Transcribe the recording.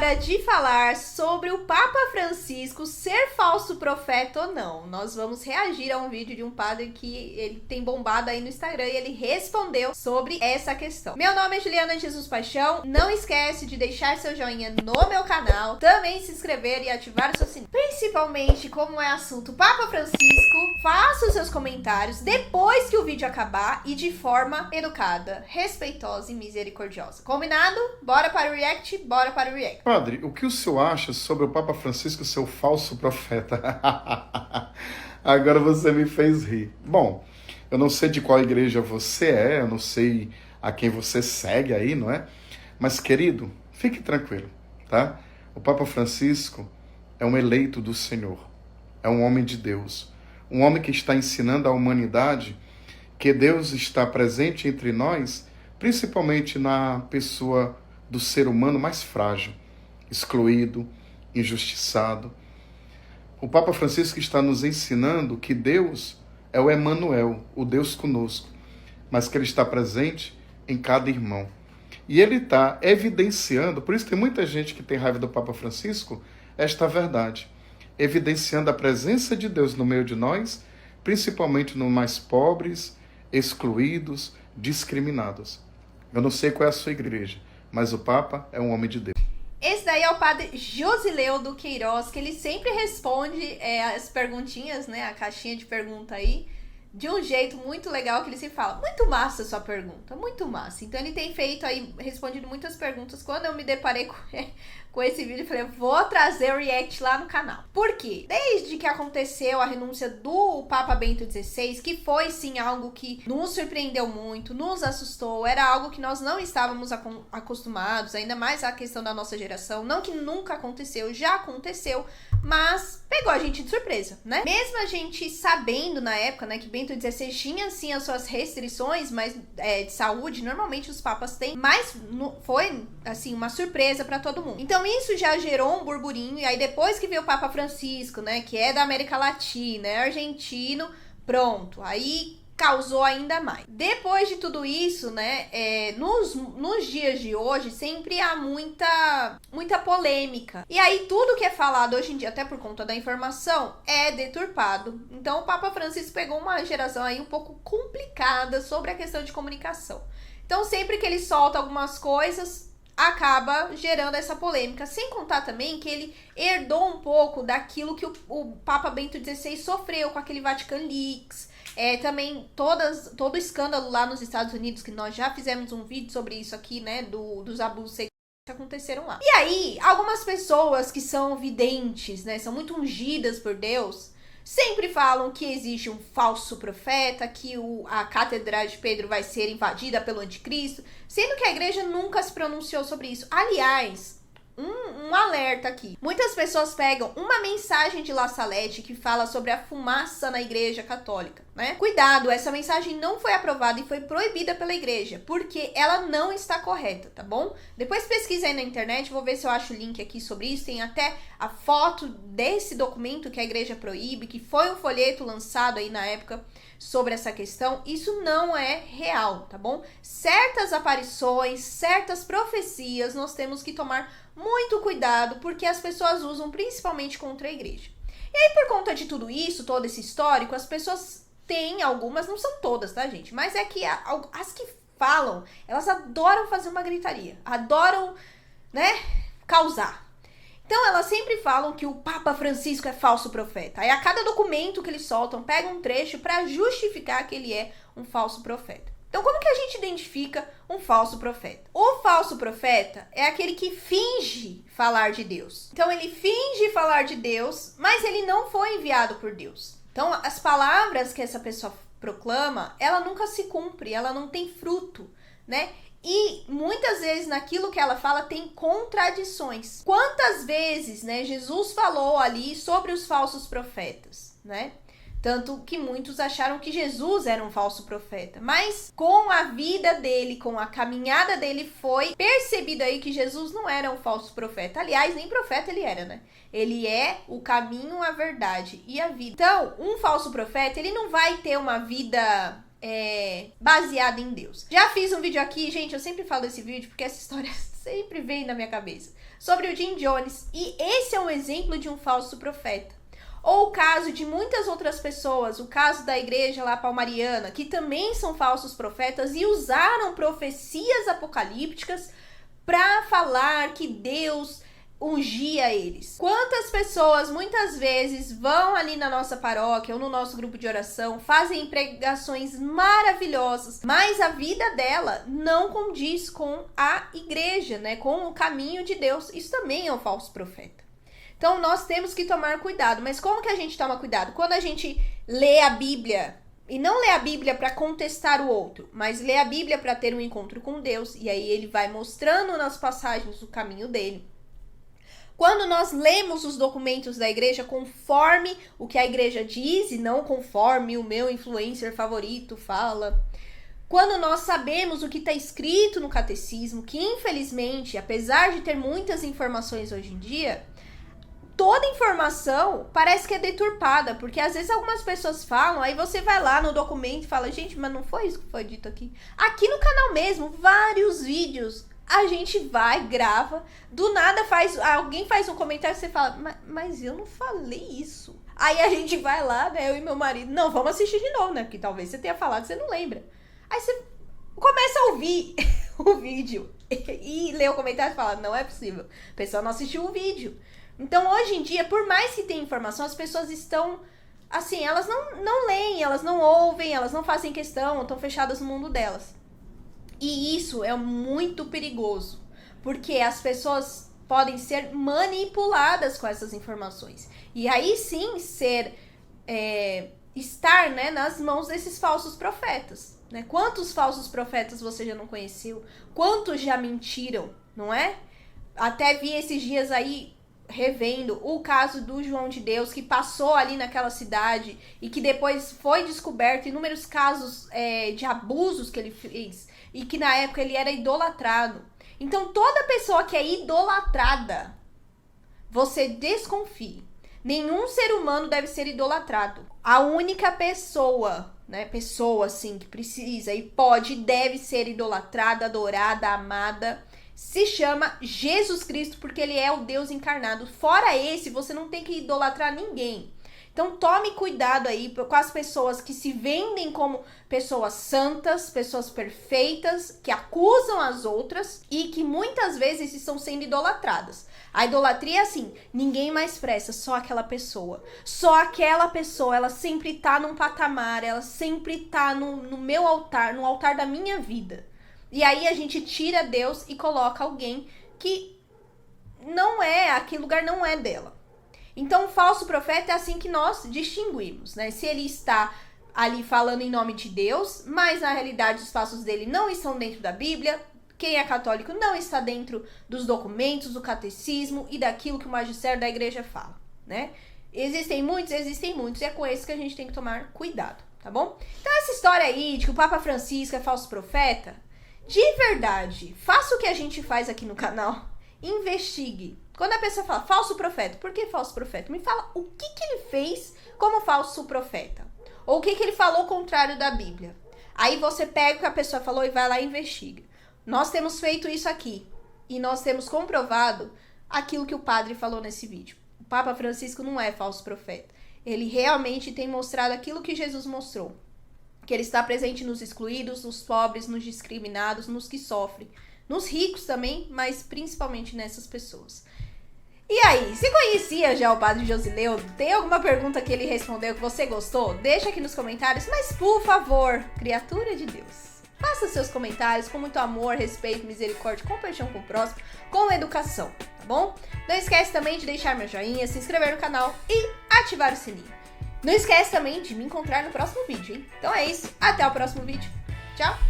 hora de falar sobre o Papa Francisco ser falso profeta ou não. Nós vamos reagir a um vídeo de um padre que ele tem bombado aí no Instagram e ele respondeu sobre essa questão. Meu nome é Juliana Jesus Paixão. Não esquece de deixar seu joinha no meu canal, também se inscrever e ativar o seu sininho. Principalmente como é assunto Papa Francisco, faça os seus comentários depois que o vídeo acabar e de forma educada, respeitosa e misericordiosa. Combinado? Bora para o react? Bora para o react. Padre, o que o senhor acha sobre o Papa Francisco ser o falso profeta? Agora você me fez rir. Bom, eu não sei de qual igreja você é, eu não sei a quem você segue aí, não é? Mas, querido, fique tranquilo, tá? O Papa Francisco é um eleito do Senhor, é um homem de Deus, um homem que está ensinando à humanidade que Deus está presente entre nós, principalmente na pessoa do ser humano mais frágil, excluído, injustiçado. O Papa Francisco está nos ensinando que Deus é o Emanuel, o Deus conosco, mas que Ele está presente em cada irmão. E Ele está evidenciando, por isso tem muita gente que tem raiva do Papa Francisco, esta verdade, evidenciando a presença de Deus no meio de nós, principalmente nos mais pobres, excluídos, discriminados. Eu não sei qual é a sua igreja, mas o Papa é um homem de Deus. Esse daí é o padre Josileudo Queiroz, que ele sempre responde as perguntinhas, né, a caixinha de pergunta aí, de um jeito muito legal, que ele sempre fala, muito massa a sua pergunta, muito massa. Então ele tem feito aí, respondido muitas perguntas. Quando eu me deparei com esse vídeo, eu falei, vou trazer o react lá no canal. Por quê? Desde que aconteceu a renúncia do Papa Bento XVI, que foi sim algo que nos surpreendeu muito, nos assustou, era algo que nós não estávamos acostumados, ainda mais a questão da nossa geração, não que nunca aconteceu, já aconteceu, mas pegou a gente de surpresa, né? Mesmo a gente sabendo na época, né, que Bento XVI tinha sim as suas restrições, mas de saúde, normalmente os papas têm, mas foi assim uma surpresa para todo mundo. Então isso já gerou um burburinho, e aí depois que veio o Papa Francisco, né, que é da América Latina, é argentino, pronto, aí causou ainda mais. Depois de tudo isso, né, nos dias de hoje, sempre há muita polêmica. E aí tudo que é falado hoje em dia, até por conta da informação, é deturpado. Então o Papa Francisco pegou uma geração aí um pouco complicada sobre a questão de comunicação. Então sempre que ele solta algumas coisas, acaba gerando essa polêmica. Sem contar também que ele herdou um pouco daquilo que o Papa Bento XVI sofreu com aquele Vatican Leaks, também todo o escândalo lá nos Estados Unidos, que nós já fizemos um vídeo sobre isso aqui, né, dos abusos sexuais que aconteceram lá. E aí, algumas pessoas que são videntes, né, são muito ungidas por Deus, sempre falam que existe um falso profeta, que a Catedral de Pedro vai ser invadida pelo anticristo, sendo que a igreja nunca se pronunciou sobre isso. Aliás, um alerta aqui. Muitas pessoas pegam uma mensagem de La Salete que fala sobre a fumaça na igreja católica, né? Cuidado, essa mensagem não foi aprovada e foi proibida pela igreja, porque ela não está correta, tá bom? Depois pesquisa aí na internet, vou ver se eu acho o link aqui sobre isso. Tem até a foto desse documento que a igreja proíbe, que foi um folheto lançado aí na época sobre essa questão. Isso não é real, tá bom? Certas aparições, certas profecias, nós temos que tomar muito cuidado, porque as pessoas usam principalmente contra a igreja. E aí, por conta de tudo isso, todo esse histórico, as pessoas têm algumas, não são todas, tá, gente? Mas é que as que falam, elas adoram fazer uma gritaria, adoram, né, causar. Então elas sempre falam que o Papa Francisco é falso profeta. Aí a cada documento que eles soltam, pegam um trecho para justificar que ele é um falso profeta. Então como que a gente identifica um falso profeta? O falso profeta é aquele que finge falar de Deus. Então ele finge falar de Deus, mas ele não foi enviado por Deus. Então as palavras que essa pessoa proclama, ela nunca se cumpre, ela não tem fruto, né? E muitas vezes naquilo que ela fala tem contradições. Quantas vezes, né, Jesus falou ali sobre os falsos profetas, né? Tanto que muitos acharam que Jesus era um falso profeta. Mas com a vida dele, com a caminhada dele, foi percebido aí que Jesus não era um falso profeta. Aliás, nem profeta ele era, né? Ele é o caminho, a verdade e a vida. Então, um falso profeta, ele não vai ter uma vida baseada em Deus. Já fiz um vídeo aqui, gente, eu sempre falo desse vídeo porque essa história sempre vem na minha cabeça. sobre o Jim Jones. E esse é um exemplo de um falso profeta. Ou o caso de muitas outras pessoas, o caso da igreja lá palmariana, que também são falsos profetas e usaram profecias apocalípticas para falar que Deus ungia eles. Quantas pessoas muitas vezes vão ali na nossa paróquia ou no nosso grupo de oração, fazem pregações maravilhosas, mas a vida dela não condiz com a igreja, né? Com o caminho de Deus. Isso também é um falso profeta. Então nós temos que tomar cuidado. Mas como que a gente toma cuidado? Quando a gente lê a Bíblia, e não lê a Bíblia para contestar o outro, mas lê a Bíblia para ter um encontro com Deus, e aí ele vai mostrando nas passagens o caminho dele. Quando nós lemos os documentos da igreja conforme o que a igreja diz e não conforme o meu influencer favorito fala. Quando nós sabemos o que está escrito no catecismo, que infelizmente, apesar de ter muitas informações hoje em dia, toda informação parece que é deturpada, porque às vezes algumas pessoas falam, aí você vai lá no documento e fala, gente, mas não foi isso que foi dito aqui. Aqui no canal mesmo, vários vídeos, a gente vai, grava, do nada alguém faz um comentário e você fala, mas eu não falei isso. Aí a gente vai lá, né, eu e meu marido, não, vamos assistir de novo, né, porque talvez você tenha falado e você não lembra. Aí você começa a ouvir o vídeo e lê o comentário e fala, não é possível, a pessoa não assistiu o vídeo. Então, hoje em dia, por mais que tenha informação, as pessoas estão, assim, elas não leem, elas não ouvem, elas não fazem questão, estão fechadas no mundo delas. E isso é muito perigoso, porque as pessoas podem ser manipuladas com essas informações. E aí sim estar, né, nas mãos desses falsos profetas. Né? Quantos falsos profetas você já não conheceu? Quantos já mentiram, não é? Até vi esses dias aí, revendo o caso do João de Deus, que passou ali naquela cidade e que depois foi descoberto inúmeros casos de abusos que ele fez e que na época ele era idolatrado. Então toda pessoa que é idolatrada, você desconfie. Nenhum ser humano deve ser idolatrado. A única pessoa, né, pessoa assim que precisa e pode e deve ser idolatrada, adorada, amada, se chama Jesus Cristo, porque ele é o Deus encarnado. Fora esse, você não tem que idolatrar ninguém. Então tome cuidado aí com as pessoas que se vendem como pessoas santas, pessoas perfeitas, que acusam as outras e que muitas vezes estão sendo idolatradas. A idolatria é assim, ninguém mais presta, só aquela pessoa. Só aquela pessoa, ela sempre tá num patamar, ela sempre tá no meu altar, no altar da minha vida. E aí a gente tira Deus e coloca alguém que não é, aquele lugar não é dela. Então, o falso profeta é assim que nós distinguimos, né? Se ele está ali falando em nome de Deus, mas na realidade os passos dele não estão dentro da Bíblia, quem é católico não está dentro dos documentos, do catecismo e daquilo que o magistério da igreja fala, né? Existem muitos, e é com esses que a gente tem que tomar cuidado, tá bom? Então, essa história aí de que o Papa Francisco é falso profeta, de verdade, faça o que a gente faz aqui no canal, investigue. Quando a pessoa fala falso profeta, por que falso profeta? Me fala o que ele fez como falso profeta. Ou o que ele falou contrário da Bíblia. Aí você pega o que a pessoa falou e vai lá e investiga. Nós temos feito isso aqui. E nós temos comprovado aquilo que o padre falou nesse vídeo. O Papa Francisco não é falso profeta. Ele realmente tem mostrado aquilo que Jesus mostrou. Que ele está presente nos excluídos, nos pobres, nos discriminados, nos que sofrem. Nos ricos também, mas principalmente nessas pessoas. E aí, você conhecia já o Padre Josileu? Tem alguma pergunta que ele respondeu que você gostou? Deixa aqui nos comentários, mas por favor, criatura de Deus, faça seus comentários com muito amor, respeito, misericórdia, compaixão com o próximo, com educação, tá bom? Não esquece também de deixar meu joinha, se inscrever no canal e ativar o sininho. Não esquece também de me encontrar no próximo vídeo, hein? Então é isso, até o próximo vídeo. Tchau!